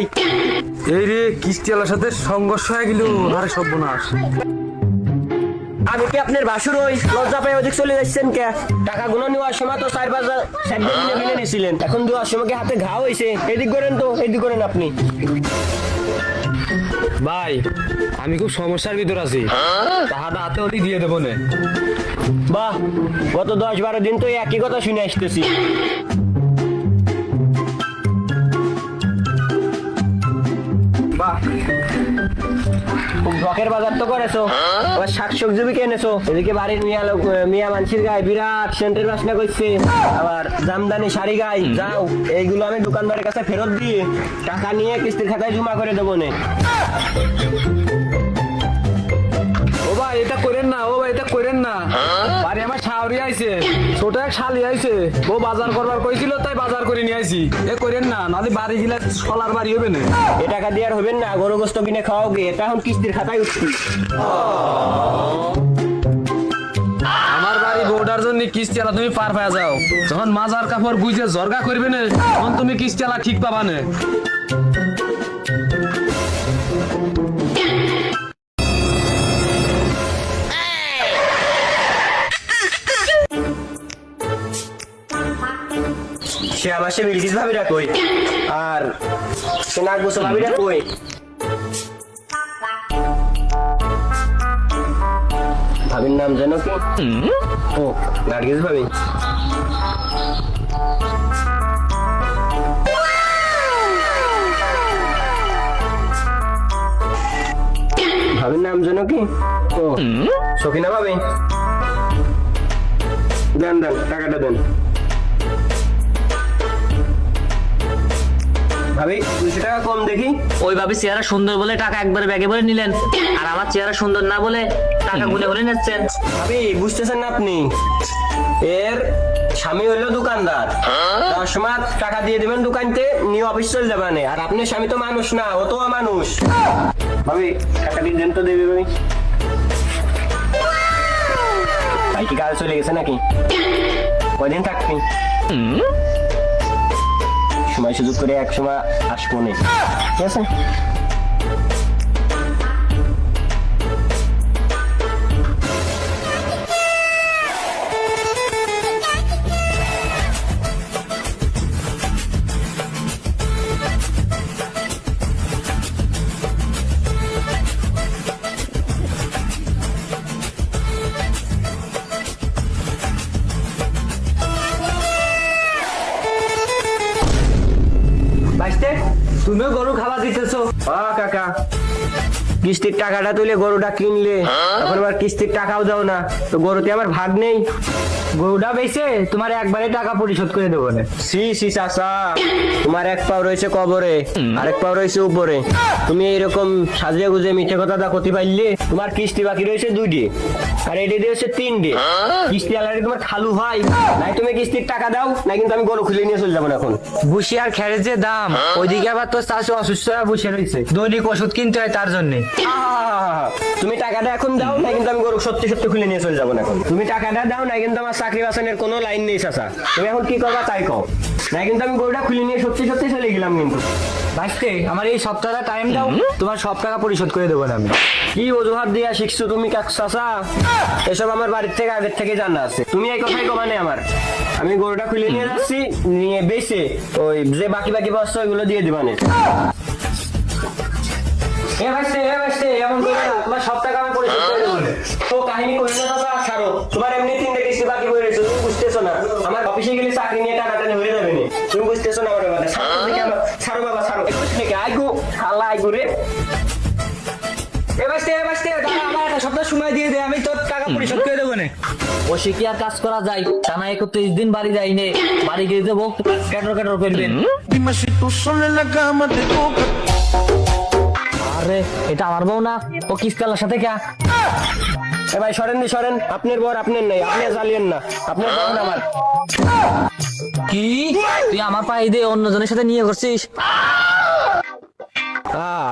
ভাই। এই রে কিস্তিওয়ালার সাথে সংঘর্ষ হয়ে গেল, আরে সর্বনাশ। আমি কি আপনার ভাসুর হই? লজ্জা পাই ওদিক চলে যাচ্ছেন কে? টাকাগুলো নেওয়ার সময় তো 4-5 সাইড মিলে নিয়েছিলেন, এখন দেওয়ার সময় কি হাতে ঘা হয়েছে? এদিক করেন তো, এদিক করেন আপনি। ভাই আমি খুব সমস্যার ভিতর আছি, টাকাটা হাতে হলে দিয়ে দেবো না। বাহ, গত 10-12 দিন তো এই একই কথা শুনে আসতেছি। বাহ, খুব ঢকের বাজার তো করেছো, আবার শাকসবজি কিনেছো, এদিকে বাড়ির মিয়া মানসির গায়ে বিরাট সেন্টের বাসনা করছে, আবার জামদানি শাড়ি গাই যাও, এইগুলো আমি দোকানদারের কাছে ফেরত দিয়ে টাকা নিয়ে কিস্তির খাতায় জমা করে দেবো নে। ও ভাই এটা করেন না, ও ভাই এটা করেন না। বাড়ি আমার শাওরি আইছে, ছোট এক শালি আইছে, ও বাজার করবার কইছিল তাই বাজার করে নিয়ে আইছি। এ করেন না, নাহলে বাড়ি গেলে সলার বাড়ি হবে না। এ টাকা দিয়ে আর হবেন না, গরু গোস্ত কিনে খাওয়াও গে, এটা এখন কিস্তির খাতায় উঠছি। আমার বাড়ি বউটার জন্য কিস্তিওয়ালা তুমি পার পাওয়া যাও, যখন মাজার কাপড় বুঝে জর্গা করবে না তখন তুমি কিস্তিওয়ালা ঠিক পাবা না। সে আমার সে বিলকিস ভাবিরা কই, আর সে নাক বসে ভাবিরা কই? ভাবির নাম জানো কি? ও নার্গিস ভাবি। ভাবির নাম জানো কি? ও সখিনা ভাবি। দেন দেন, টাকাটা দেন। ভাবি 200 টাকা কম দেখি। ওই ভাবি চেহারা সুন্দর বলে টাকা একবারে ব্যাগে ভরে নিলেন, আর আমার চেহারা সুন্দর না বলে টাকা গুলে ভরে নিচ্ছেন। ভাবি বুঝতেছেন না আপনি, এর স্বামী হইলো দোকানদার, তার সময় টাকা দিয়ে দিবেন দোকানতে, নিয়ে অফিস চলে যাবেন, আর আপনার স্বামী তো মানুষ না, ও তো মানুষ। ভাবি টাকা দিয়ে দেন তো, দেবে ভাবি। ভাই কি কাজ চলে গেছে নাকি? কয়দিন থাকবি? সময় সুযোগ করে এক সময় আসবো না, ঠিক আছে? তুমিও গরু খাওয়া দিতেছো? কাকা, কিস্তির টাকাটা তুলে গরুটা কিনলে, তখন আবার কিস্তির টাকাও দাও না, তো গরুতে আমার ভাগ নেই। গরুটা বেচে তোমার একবারে টাকা পরিশোধ করে দেবো না। সি সি চাচা, তোমার এক পাও রয়েছে কবরে, আরেক পাও রয়েছে উপরে, তুমি এইরকম সাজিয়ে গুজে মিঠে কথা দা করতে পারলে? তোমার কিস্তি বাকি রয়েছে 2টি, আর এটি দিয়েছে 3টে। কিস্তি আলাদা তোমার খালু হয় নাই, তুমি কিস্তির টাকা দাও না, কিন্তু আমি গরু খুলে নিয়ে চলে যাবো না এখন। ভুসি আর খেরের যে দাম, ওইদিকে আবার তোর চাষে অসুস্থ হয়ে বসে রয়েছে, দৈনিক ওষুধ কিনতে হয় তার জন্য। তুমি টাকাটা এখন দাও না, কিন্তু আমি গরু সত্যি সত্যি খুলে নিয়ে চলে যাবো না এখন। তুমি টাকাটা দাও না, কিন্তু আমার চাকরি বাসনের কোনো লাইন নেই চাচা, তুমি এখন কি করবা তাই কও না, কিন্তু আমি গরুটা খুলে নিয়ে সত্যি সত্যি চলে গেলাম। কিন্তু ভাইস্তে আমার এই সপ্তাহটা টাইম দাও, তোমার সব টাকা পরিশোধ করে দেবো না আমি। কি অজুহাত দিয়া শিখছো তুমি চাচা? এসব আমার বাড়ির থেকে আগের থেকে জানা আছে, তুমি এই কথাই কমানে আমার। আমি গরুটা খুলে নিয়ে যাচ্ছি, নিয়ে বেচে ওই যে বাকি বাকি বস্তা ওইগুলো দিয়ে দিবানে। এমন করে না, তোমার সব টাকা আমি পরিশোধ করে দেবো না। তো কাহিনী কইলে না বাবা, ছাড়ো। তোমার এমনি 3টে কিস্তি বাকি হয়ে রয়েছে, তুমি বুঝতেছো না? আমার অফিসে গেলে চাকরি নিয়ে টানাটানি হয়ে যাবে না, তুমি বুঝতেছো না আমার ব্যাপারটা। ছাড়ো বাবা, ছাড়ো। আইগো খালা আইগো রে। আমার একটা সপ্তাহ সময় দিয়ে দে, আমি তোর টাকা পরিশোধ করে দেবো না। বসে কি আর কাজ করা যায়? টানা 31 দিন বাড়ি যাইনি, বাড়ি গিয়ে দেবো ক্যাটর ক্যাটর করবেন। Dime si tú sola en la cama te toca. আরে এটা আমার বউ না, ও কিস্তালার সাথে কে? এ ভাই সরেন দি, সরেন। আপনার বর আপনার নাই, আপনি জ্বালিয়েন না, আপনার বর আমার। কি তুই আমার পায়ে দিয়ে অন্যজনের সাথে নিয়ে করছিস?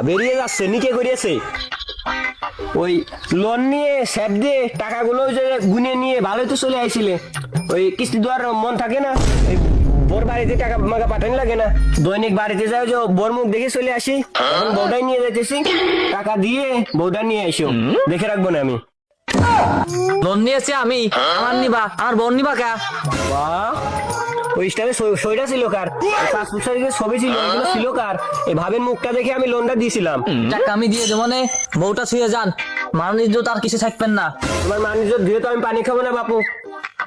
বেরিয়ে যাচ্ছে, নিকে করিয়েছে। ওই লোন নিয়ে স্যাপ দিয়ে টাকাগুলো যে গুনে নিয়ে ভালোই তো চলে আইছিলে, ওই কিস্তি দেওয়ার মন থাকে না, বোর বাড়িতে টাকা মাকা পাঠানো লাগে না, দৈনিক বাড়িতে যাও যে বোর মুখ দেখে চলে আসি, এখন বউটাই নিয়ে যাইতেছি, টাকা দিয়ে বউটা নিয়ে আসো, দেখে রাখবো না আমি। লোন নিয়েছি আমি, আমার নিবা, আমার বোন নিবা কা? বাহ, ওই স্টাইলে সইটা ছিল কার? পাসপোর্ট সাইজের ছবি ছিল, ওগুলো ছিল কার? এই ভাবের মুখটা দেখে আমি লোনটা দিয়েছিলাম। টাকা আমি দিয়ে দেবো নে, বউটা ছুঁয়ে যান, মানুষ তার কিছু থাকবেন না। তোমার মানুষ দিয়ে তো আমি পানি খাবো না বাপু,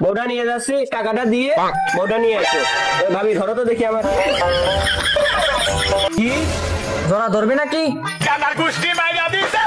বউটা নিয়ে যাচ্ছি, টাকাটা দিয়ে বউটা নিয়ে আসো। এ ভাবি ধরো তো দেখি আমার কি ধরা ধরবি নাকি? কাদার গোষ্ঠী মাইরা দিছে